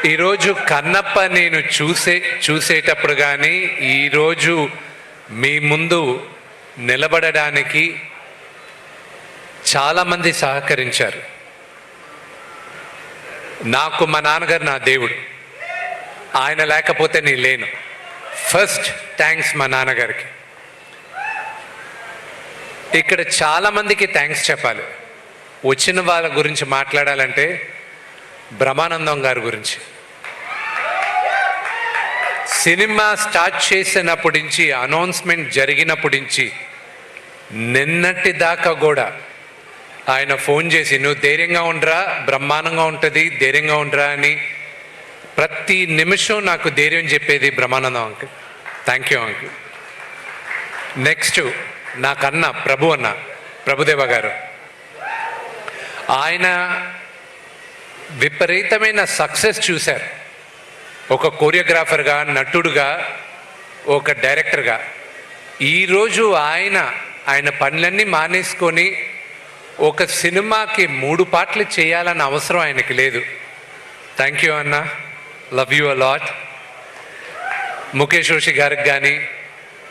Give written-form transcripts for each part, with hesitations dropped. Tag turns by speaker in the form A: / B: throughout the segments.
A: ఈరోజు కన్నప్ప నేను చూసేటప్పుడు కానీ ఈరోజు మీ ముందు నిలబడడానికి చాలామంది సహకరించారు. నాకు మా నాన్నగారు నా దేవుడు, ఆయన లేకపోతే నేను లేను. ఫస్ట్ థ్యాంక్స్ మా నాన్నగారికి. ఇక్కడ చాలామందికి థ్యాంక్స్ చెప్పాలి. వచ్చిన వాళ్ళ గురించి మాట్లాడాలంటే బ్రహ్మానందం గారి గురించి. సినిమా స్టార్ట్ చేసినప్పటి నుంచి, అనౌన్స్మెంట్ జరిగినప్పటి నుంచి నిన్నటి దాకా కూడా ఆయన ఫోన్ చేసి నువ్వు ధైర్యంగా ఉండరా, బ్రహ్మాండంగా ఉంటుంది, ధైర్యంగా ఉండరా అని ప్రతి నిమిషం నాకు ధైర్యం చెప్పేది Brahmanandam uncle. Thank you uncle. Next నాకన్న ప్రభుదేవ గారు, ఆయన విపరీతమైన సక్సెస్ చూశారు. ఒక కోరియోగ్రాఫర్గా, నటుడుగా, ఒక డైరెక్టర్గా. ఈరోజు ఆయన పనులన్నీ మానేసుకొని ఒక సినిమాకి 3 పాటలు చేయాలన్న అవసరం ఆయనకి లేదు. థ్యాంక్ యూ అన్న, love you a lot. Mukesh Roshi గారికి కానీ,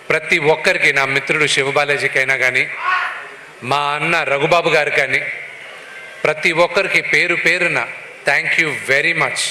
A: ప్రతి ఒక్కరికి, నా మిత్రుడు శివబాలాజీకి అయినా కానీ, మా అన్న రఘుబాబు గారికి కానీ, ప్రతి ఒక్కరికి పేరు పేరున థ్యాంక్ యూ వెరీ మచ్.